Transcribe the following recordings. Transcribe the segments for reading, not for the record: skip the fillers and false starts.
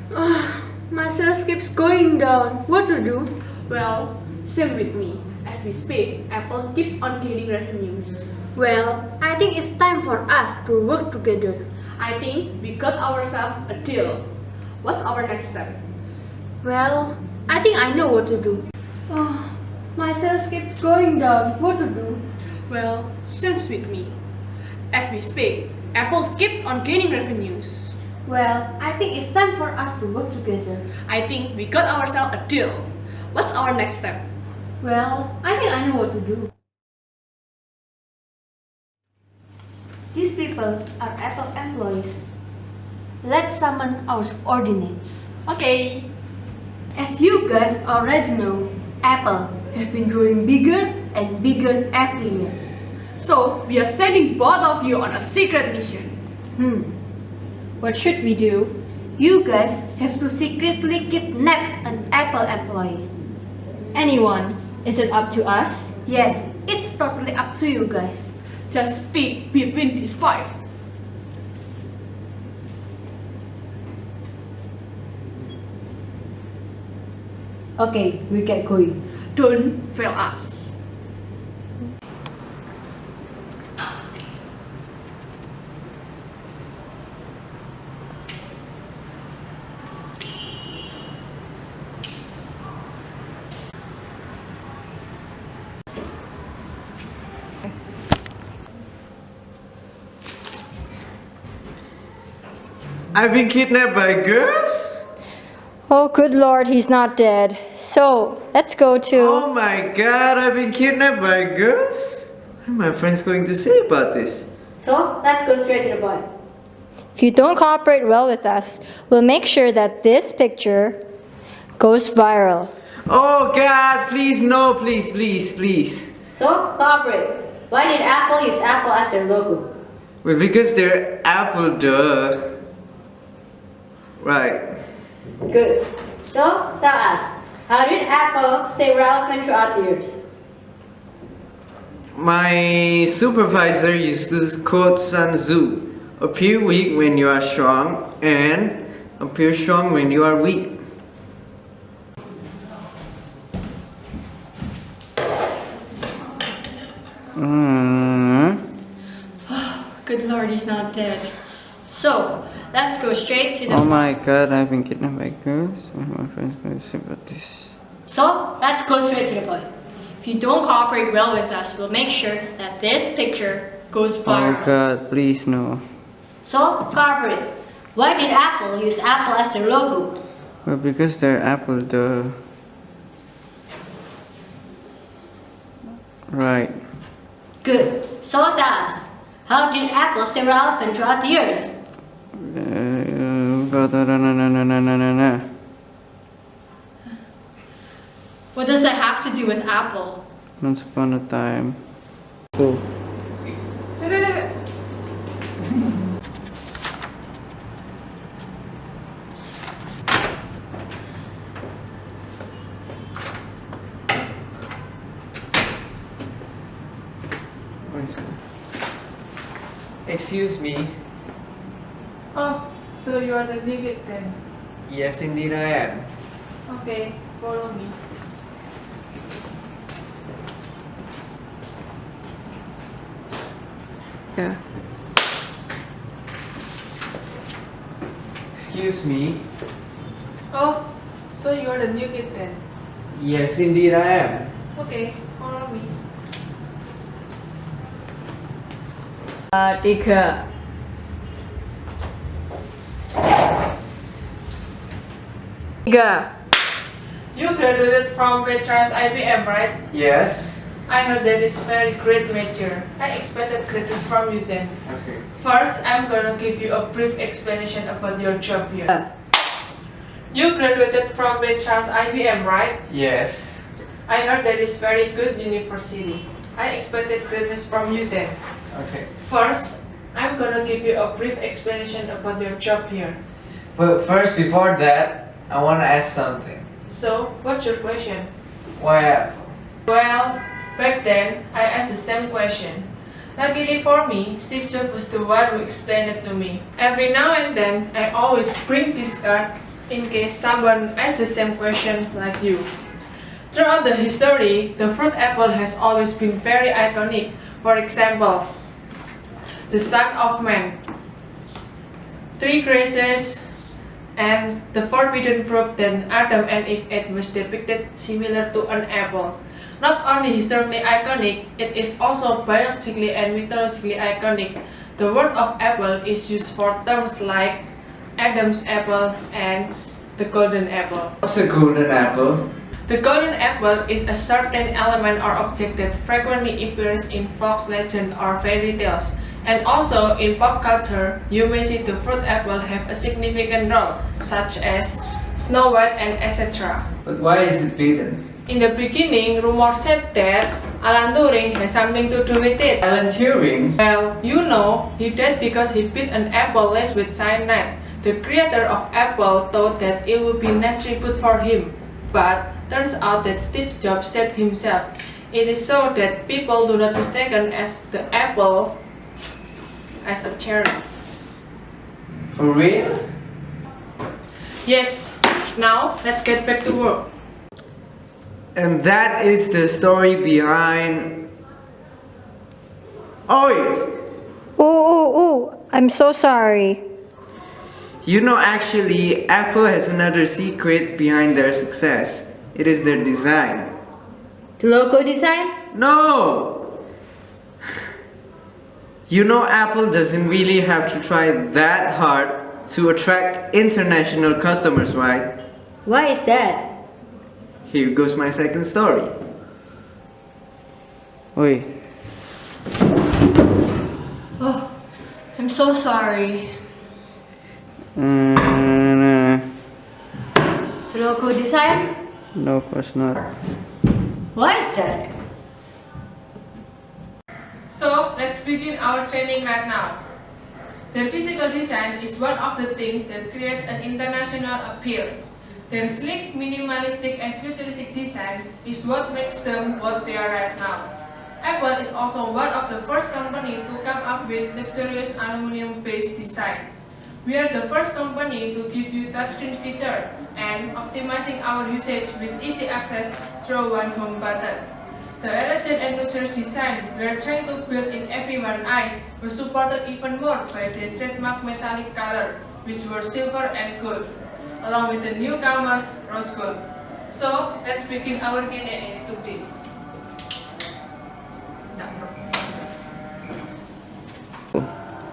My sales keeps going down. What to do? Well, same with me. As we speak, Apple keeps on gaining revenues. Well, I think it's time for us to work together. I think we got ourselves a deal. What's our next step? Well, I think I know what to do. My sales keeps going down. What to do? Well, same with me. As we speak, Apple keeps on gaining revenues. Well, I think it's time for us to work together. I think we got ourselves a deal. What's our next step? Well, I think I know what to do. These people are Apple employees. Let's summon our subordinates. Okay. As you guys already know, Apple has been growing bigger and bigger every year. So, we are sending both of you on a secret mission. What should we do? You guys have to secretly kidnap an Apple employee. Anyone? Is it up to us? Yes, it's totally up to you guys. Just pick between these five. Okay, we get going. Don't fail us. I've been kidnapped by girls? Oh, good lord, he's not dead. So, let's go to... Oh my god, I've been kidnapped by girls? What are my friends going to say about this? So, let's go straight to the point. If you don't cooperate well with us, we'll make sure that this picture goes viral. Oh god, please, no, please. So, cooperate. Why did Apple use Apple as their logo? Well, because they're Apple, duh. Right. Good. So, tell us, how did Apple stay relevant throughout the years? My supervisor used to quote Sun Tzu. Appear weak when you are strong, and appear strong when you are weak. Good lord, he's not dead. So, let's go straight to the... Oh my god, I've been kidnapped by girls. What are my friends going to say about this? So, let's go straight to the point. If you don't cooperate well with us, we'll make sure that this picture goes viral. Oh god, please, no. So, cooperate. Why did Apple use Apple as their logo? Well, because they're Apple, duh. Right. Good. So, tell us, how did Apple stay relevant throughout the years? What does that have to do with Apple? Once upon a time. Cool. Excuse me. Oh, so you are the new victim. Yes, indeed I am. Okay, follow me. Yeah. Excuse me. Oh, so you are the new victim. Yes, indeed I am. Okay, follow me. Tiga. You graduated from Petra's IBM, right? Yes. I heard that is very great major. I expected greatness from you then. Okay. First, I'm gonna give you a brief explanation about your job here. You graduated from Petra's IBM, right? Yes. I heard that is very good university. I expected greatness from you then. Okay. First, I'm gonna give you a brief explanation about your job here. But first, before that, I want to ask something. So, what's your question? Why Apple? Well, back then, I asked the same question. Luckily for me, Steve Jobs was the one who explained it to me. Every now and then, I always bring this card in case someone asks the same question like you. Throughout the history, the fruit apple has always been very iconic. For example, the Son of Man, three graces, and the forbidden fruit that Adam and Eve ate was depicted similar to an apple. Not only historically iconic, it is also biologically and mythologically iconic. The word of apple is used for terms like Adam's apple and the golden apple. What's a golden apple? The golden apple is a certain element or object that frequently appears in folk legends or fairy tales. And also in pop culture, you may see the fruit apple have a significant role, such as Snow White and etc. But why is it bitten? In the beginning, rumor said that Alan Turing has something to do with it. Alan Turing? Well, you know, he died because he bit an apple laced with cyanide. The creator of Apple thought that it would be natural good for him, but turns out that Steve Jobs said himself, it is so that people do not mistaken as the apple as a cherry. For real? Yes, now let's get back to work. And that is the story behind... Oi! Ooh, I'm so sorry. You know, actually, Apple has another secret behind their success. It is their design. The logo design? No! You know, Apple doesn't really have to try that hard to attract international customers, right? Why is that? Here goes my second story. Oi. Oh, I'm so sorry. The logo design? No, of course not. Why is that? So, let's begin our training right now. Their physical design is one of the things that creates an international appeal. Their sleek, minimalistic, and futuristic design is what makes them what they are right now. Apple is also one of the first companies to come up with luxurious aluminum-based design. We are the first company to give you touchscreen feature and optimizing our usage with easy access through one home button. The elegant and luxurious design we are trying to build in everyone's eyes was supported even more by the trademark metallic color, which were silver and gold, along with the newcomers rose gold. So, let's begin our Q&A today.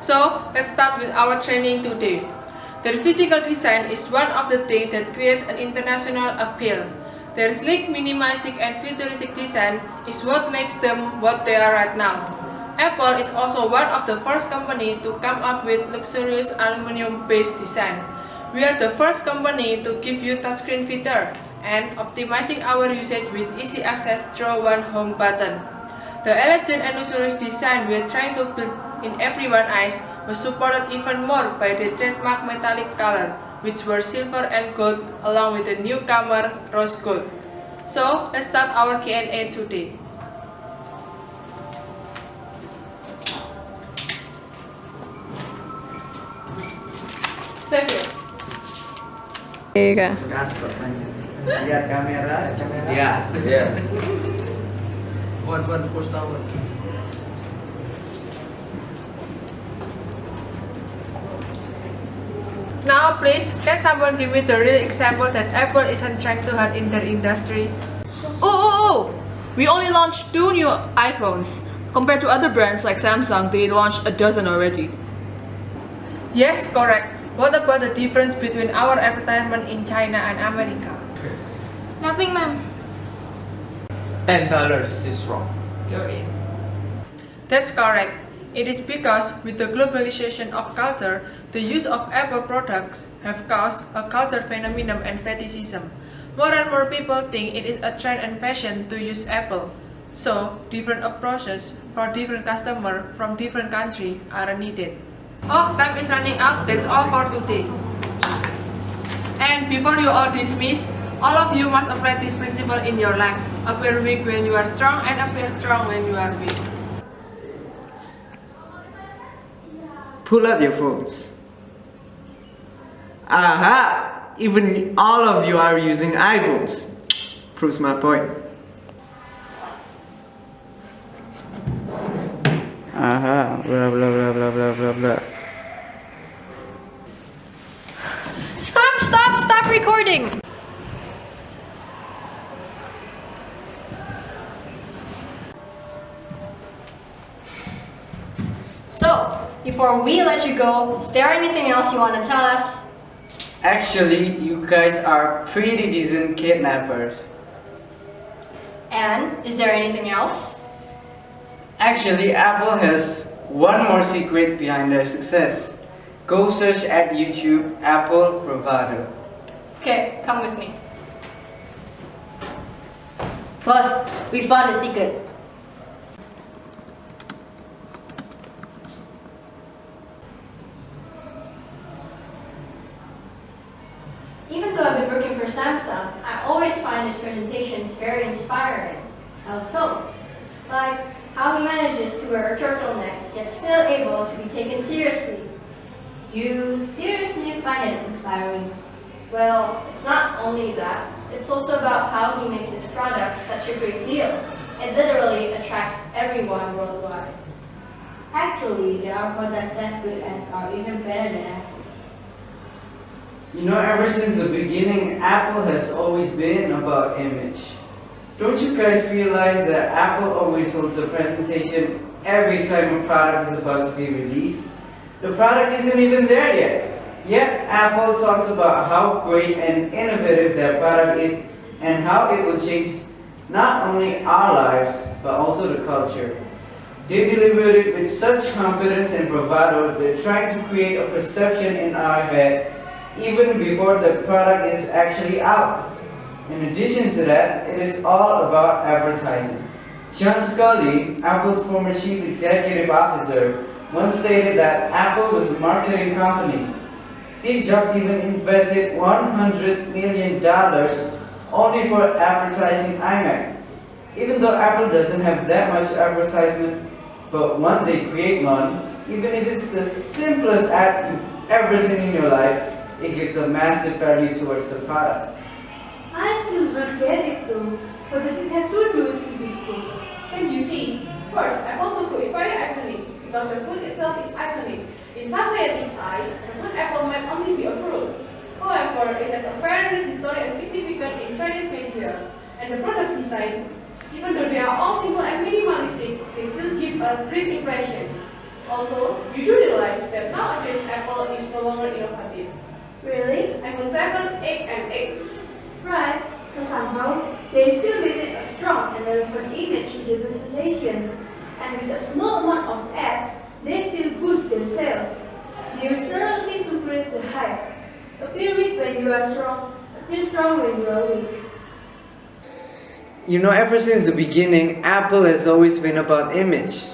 So, let's start with our training today. Their physical design is one of the things that creates an international appeal. Their sleek, minimalistic, and futuristic design is what makes them what they are right now. Apple is also one of the first companies to come up with luxurious aluminum-based design. We are the first company to give you touchscreen feature and optimizing our usage with easy access through one home button. The elegant and luxurious design we are trying to build in everyone's eyes was supported even more by the trademark metallic color, which were silver and gold, along with the newcomer rose gold. So, let's start our Q&A today. Thank you. Lihat kamera. Ya. Push down. Now, please, can someone give me the real example that Apple isn't trying too hard in their industry? Oh! We only launched 2 new iPhones. Compared to other brands like Samsung, they launched a dozen already. Yes, correct. What about the difference between our advertisement in China and America? Nothing, ma'am. $10 is wrong. You're in. That's correct. It is because with the globalization of culture, the use of Apple products have caused a culture phenomenon and fetishism. More and more people think it is a trend and fashion to use Apple. So, different approaches for different customers from different countries are needed. Oh, time is running out. That's all for today. And before you all dismiss, all of you must apply this principle in your life. Appear weak when you are strong and appear strong when you are weak. Pull out your phones. Aha! even all of you are using iPhones. Proves my point. Aha, blah blah blah blah blah blah blah. Stop recording! So, before we let you go, is there anything else you want to tell us? Actually, you guys are pretty decent kidnappers. And is there anything else? Actually, Apple has one more secret behind their success. Go search at YouTube Apple Bravado. Okay, come with me. Boss, we found a secret. Even though I've been working for Samsung, I always find his presentations very inspiring. How so? Like how he manages to wear a turtleneck yet still able to be taken seriously. You seriously find it inspiring? Well, it's not only that, it's also about how he makes his products such a great deal. It literally attracts everyone worldwide. Actually, there are products as good as or even better than Apple's. You know, ever since the beginning, Apple has always been about image. Don't you guys realize that Apple always holds a presentation every time a product is about to be released? The product isn't even there yet. Yet Apple talks about how great and innovative their product is and how it will change not only our lives but also the culture. They delivered it with such confidence and bravado, they're trying to create a perception in our head even before the product is actually out. In addition to that, it is all about advertising. John Scully, Apple's former chief executive officer, once stated that Apple was a marketing company. Steve Jobs even invested $100 million only for advertising iMac. Even though Apple doesn't have that much advertisement, but once they create one, even if it's the simplest ad you've ever seen in your life, it gives a massive value towards the product. I still don't get it though. What does it have to do with this food? And you see, first, Apple's logo is very iconic because the food itself is iconic. In society's eye, the food apple might only be a fruit. However, it has a very rich history and significance in various media. And the product design, even though they are all simple and minimalistic, they still give a great impression. Also, you do realize that nowadays Apple is no longer innovative. Really? iPhone 7, 8, and X. Right. So somehow they still maintain a strong and relevant image representation, and with a small amount of ads, they still boost their sales. They use certainty to create the hype. Appear weak when you are strong, appear strong when you are weak. You know, ever since the beginning, Apple has always been about image.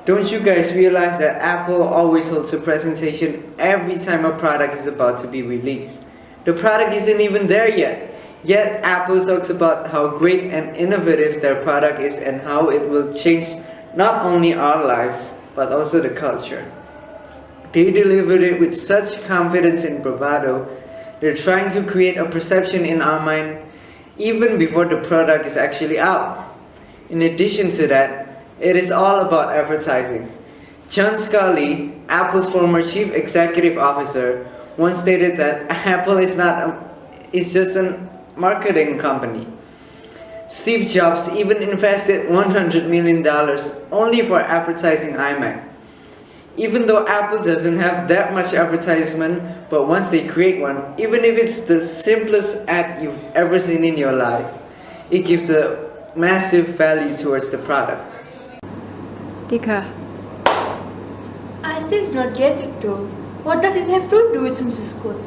Don't you guys realize that Apple always holds a presentation every time a product is about to be released? The product isn't even there yet Apple talks about how great and innovative their product is and how it will change not only our lives but also the culture. They delivered it with such confidence and bravado. They're trying to create a perception in our mind even before the product is actually out. In addition to that, it is all about advertising. John Scully, Apple's former chief executive officer, once stated that Apple is just a marketing company. Steve Jobs even invested $100 million only for advertising iMac. Even though Apple doesn't have that much advertisement, but once they create one, even if it's the simplest ad you've ever seen in your life, it gives a massive value towards the product. Dika. I still do not get it though. What does it have to do with Sun's code?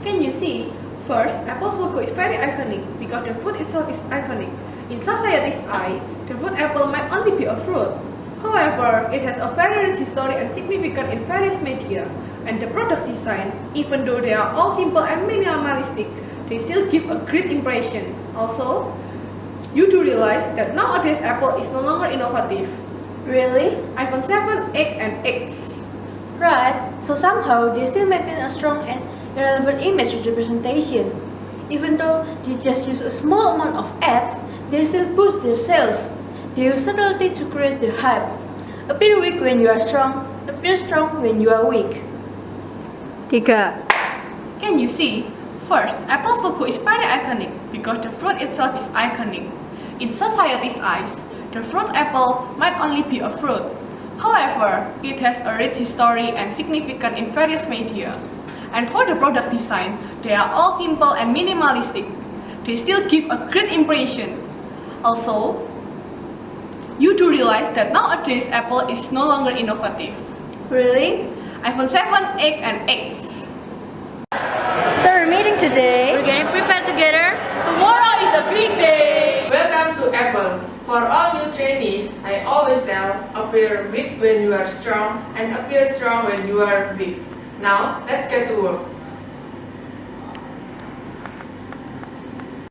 Can you see? First, Apple's logo is very iconic because the food itself is iconic. In society's eye, the food apple might only be a fruit. However, it has a very rich history and significance in various media. And the product design, even though they are all simple and minimalistic, they still give a great impression. Also, you do realize that nowadays Apple is no longer innovative. Really? iPhone 7, 8, and X. Right. So somehow they still maintain a strong and relevant image representation. Even though they just use a small amount of ads, they still boost their sales. They use subtlety to create the hype. Appear weak when you are strong, appear strong when you are weak. 3. Can you see? First, Apple's logo is very iconic because the fruit itself is iconic. In society's eyes, the fruit apple might only be a fruit. However, it has a rich history and significance in various media. And for the product design, they are all simple and minimalistic. They still give a great impression. Also, you do realize that nowadays Apple is no longer innovative. Really? iPhone 7, 8, and X. So we're meeting today. We're getting prepared together. Tomorrow is a big day! Welcome to Apple. For all new trainees, I always tell, appear weak when you are strong and appear strong when you are weak. Now, let's get to work.